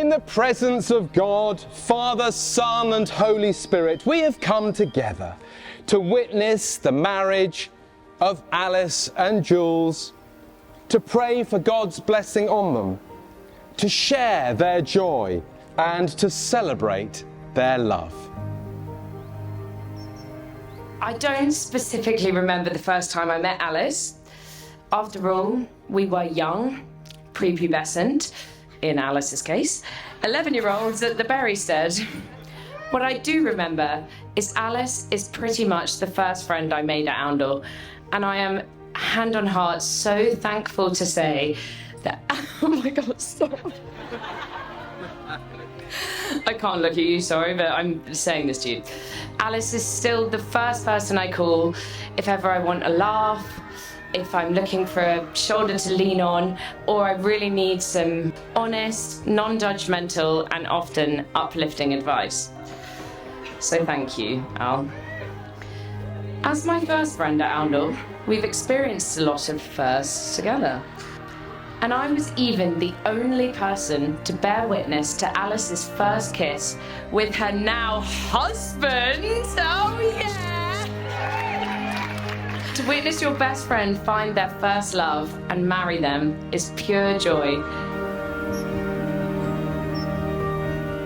In the presence of God, Father, Son and Holy Spirit, we have come together to witness the marriage of Alice and Jules, to pray for God's blessing on them, to share their joy and to celebrate their love. I don't specifically remember the first time I met Alice. After all, we were young, prepubescent, in Alice's case, 11-year-olds at the Berrystead. What I do remember is Alice is pretty much the first friend I made at Oundle, and I am, hand on heart, so thankful to say that, oh my God, stop. I can't look at you, sorry, but I'm saying this to you. Alice is still the first person I call if ever I want a laugh, if I'm looking for a shoulder to lean on, or I really need some honest, non-judgmental, and often uplifting advice. So thank you, Al. As my first friend at Oundle, we've experienced a lot of firsts together. And I was even the only person to bear witness to Alice's first kiss with her now husband. Oh yeah! To witness your best friend find their first love and marry them is pure joy.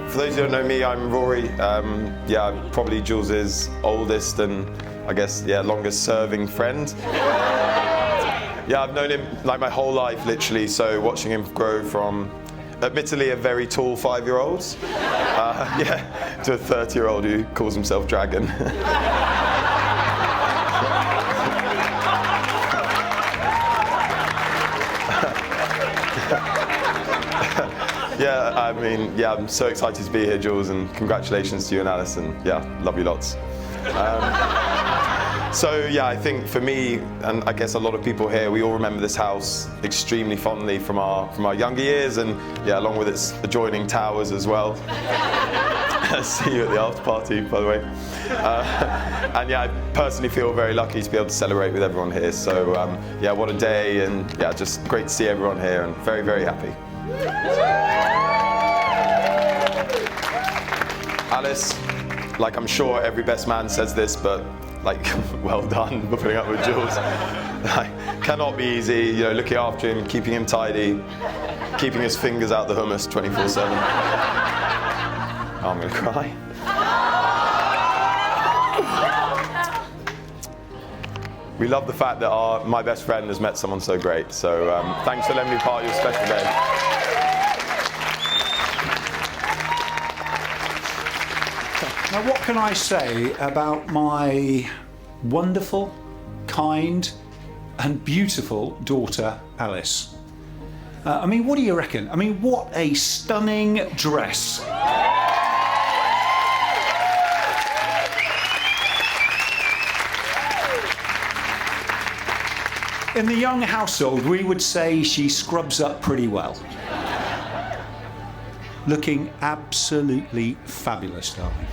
For those who don't know me, I'm Rory. I'm probably Jules's oldest and I guess, longest serving friend. I've known him like my whole life, literally, so watching him grow from, admittedly, a very tall 5-year-old, to a 30-year-old who calls himself Dragon. I'm so excited to be here, Jules, and congratulations to you and Alice, and love you lots. I think for me, and I guess a lot of people here, we all remember this house extremely fondly from our younger years, and along with its adjoining towers as well. See you at the after party, by the way. I personally feel very lucky to be able to celebrate with everyone here. So what a day, and just great to see everyone here, and very, very happy. Alice, like I'm sure every best man says this, but well done for putting up with Jules. Cannot be easy, looking after him, keeping him tidy, keeping his fingers out the hummus 24/7. I'm gonna cry. We love the fact that my best friend has met someone so great. So thanks for letting me be part of your special day. Now, what can I say about my wonderful, kind, and beautiful daughter, Alice? What do you reckon? What a stunning dress. In the young household, we would say she scrubs up pretty well. Looking absolutely fabulous, darling.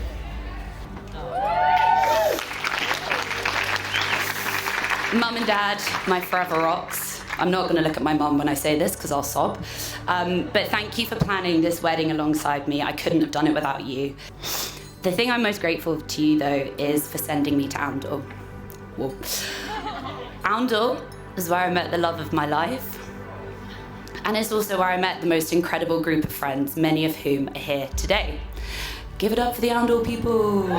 Mum and Dad, my forever rocks. I'm not going to look at my mum when I say this because I'll sob. But thank you for planning this wedding alongside me. I couldn't have done it without you. The thing I'm most grateful to you, though, is for sending me to Oundle. Well, Oundle is where I met the love of my life. And it's also where I met the most incredible group of friends, many of whom are here today. Give it up for the Oundle people.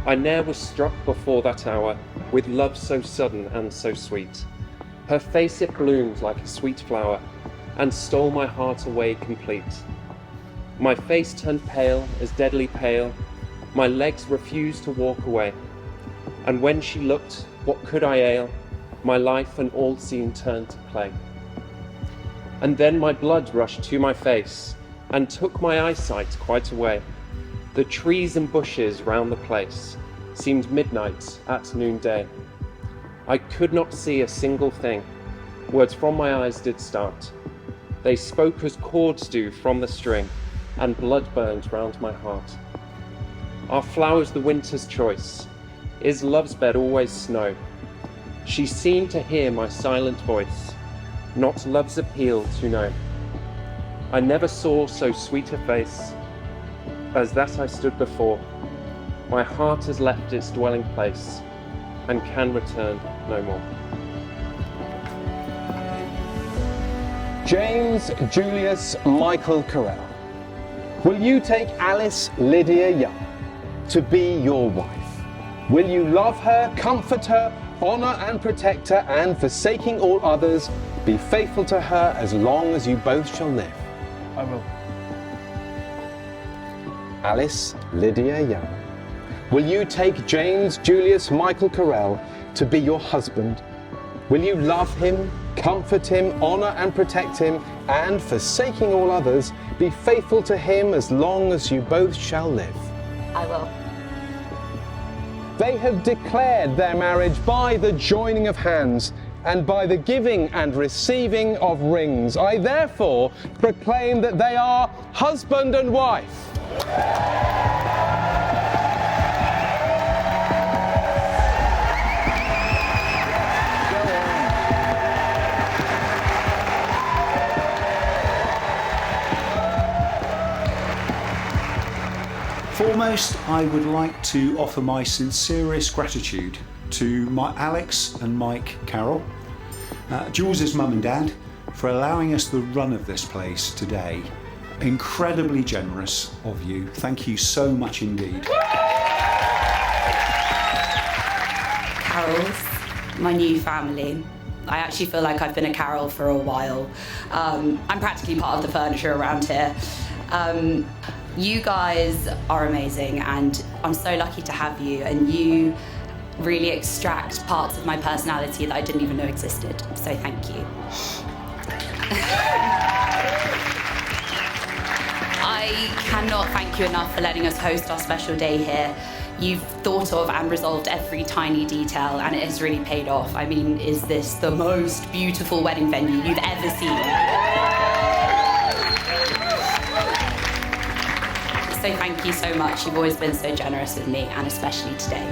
I ne'er was struck before that hour with love so sudden and so sweet. Her face it bloomed like a sweet flower, and stole my heart away complete. My face turned pale as deadly pale, my legs refused to walk away. And when she looked, what could I ail? My life and all seemed turned to clay. And then my blood rushed to my face, and took my eyesight quite away. The trees and bushes round the place seemed midnight at noonday. I could not see a single thing, words from my eyes did start. They spoke as chords do from the string, and blood burned round my heart. Are flowers the winter's choice? Is love's bed always snow? She seemed to hear my silent voice, not love's appeal to know. I never saw so sweet a face as that I stood before. My heart has left its dwelling place and can return no more. James Julius Michael Carell, will you take Alice Lydia Young to be your wife? Will you love her, comfort her, honour and protect her, and forsaking all others, be faithful to her as long as you both shall live? I will. Alice Lydia Young, will you take James Julius Michael Carell to be your husband? Will you love him, comfort him, honour and protect him, and forsaking all others, be faithful to him as long as you both shall live? I will. They have declared their marriage by the joining of hands and by the giving and receiving of rings. I therefore proclaim that they are husband and wife. Foremost, I would like to offer my sincerest gratitude to my Alex and Mike Carroll, Jules' mum and dad, for allowing us the run of this place today. Incredibly generous of you. Thank you so much indeed. Carols, my new family. I actually feel like I've been a Carol for a while. I'm practically part of the furniture around here. You guys are amazing, and I'm so lucky to have you, and you really extract parts of my personality that I didn't even know existed, so thank you. I cannot thank you enough for letting us host our special day here. You've thought of and resolved every tiny detail, and it has really paid off. I mean, is this the most beautiful wedding venue you've ever seen? So thank you so much. You've always been so generous with me, and especially today.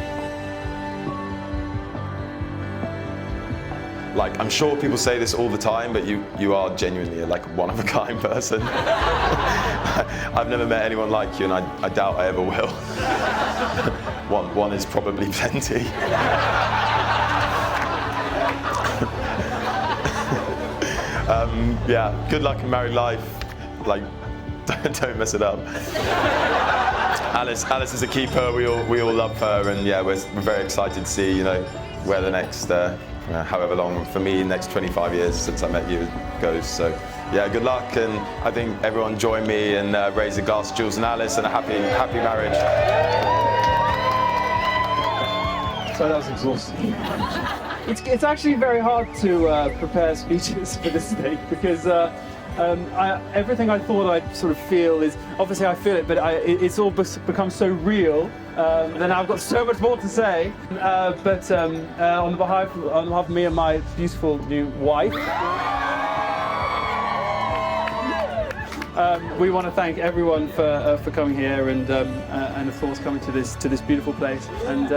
Like, I'm sure people say this all the time, but you are genuinely like one-of-a-kind person. I've never met anyone like you, and I doubt I ever will. One is probably plenty. Yeah, good luck in married life. Like, don't mess it up. Alice is a keeper. We all love her, and yeah, we're very excited to see where the next however long, for me, next 25 years since I met you goes. So yeah, good luck, and I think everyone join me and raise a glass to Jules and Alice and a happy marriage. So that was exhausting. It's actually very hard to prepare speeches for this stage because everything I thought I'd sort of feel is, obviously I feel it, but it's all become so real that now I've got so much more to say. But on behalf of me and my beautiful new wife, we want to thank everyone for coming here and of course coming to this beautiful place. And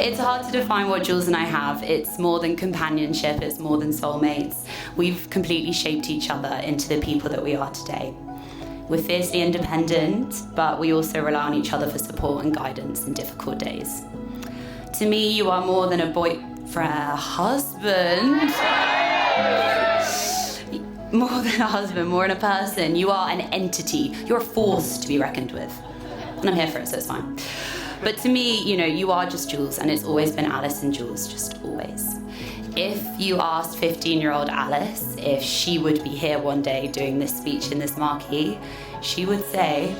It's hard to define what Jules and I have. It's more than companionship, it's more than soulmates. We've completely shaped each other into the people that we are today. We're fiercely independent, but we also rely on each other for support and guidance in difficult days. To me, you are more than a husband. More than a husband, more than a person. You are an entity. You're a force to be reckoned with. And I'm here for it, so it's fine. But to me, you are just Jules, and it's always been Alice and Jules, just always. If you asked 15-year-old Alice if she would be here one day doing this speech in this marquee, she would say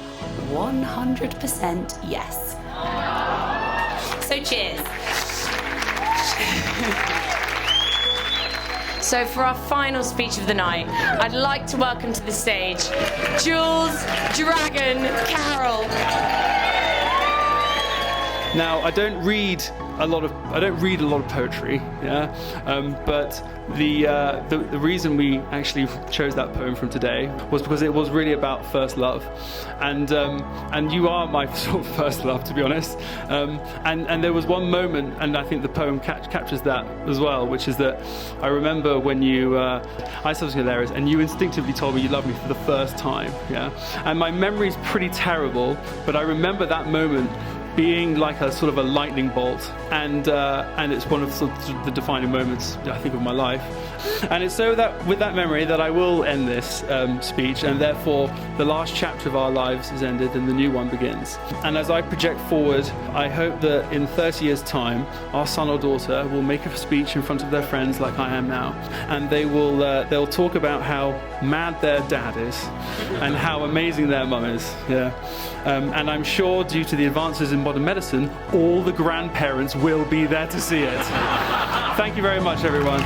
100% yes. So cheers. So for our final speech of the night, I'd like to welcome to the stage Jules, Dragon, Carol. Now, I don't read a lot of poetry, yeah. But the reason we actually chose that poem from today was because it was really about first love, and you are my sort of first love, to be honest. And there was one moment, and I think the poem captures that as well, which is that I remember when you, I thought it was hilarious, and you instinctively told me you loved me for the first time, yeah. And my memory's pretty terrible, but I remember that moment being like a sort of a lightning bolt, and it's one of sort of the defining moments, I think, of my life. And it's so that with that memory that I will end this speech, and therefore the last chapter of our lives is ended and the new one begins. And as I project forward, I hope that in 30 years' time, our son or daughter will make a speech in front of their friends like I am now, and they'll talk about how mad their dad is and how amazing their mum is. Yeah. And I'm sure, due to the advances in modern medicine, all the grandparents will be there to see it. Thank you very much, everyone.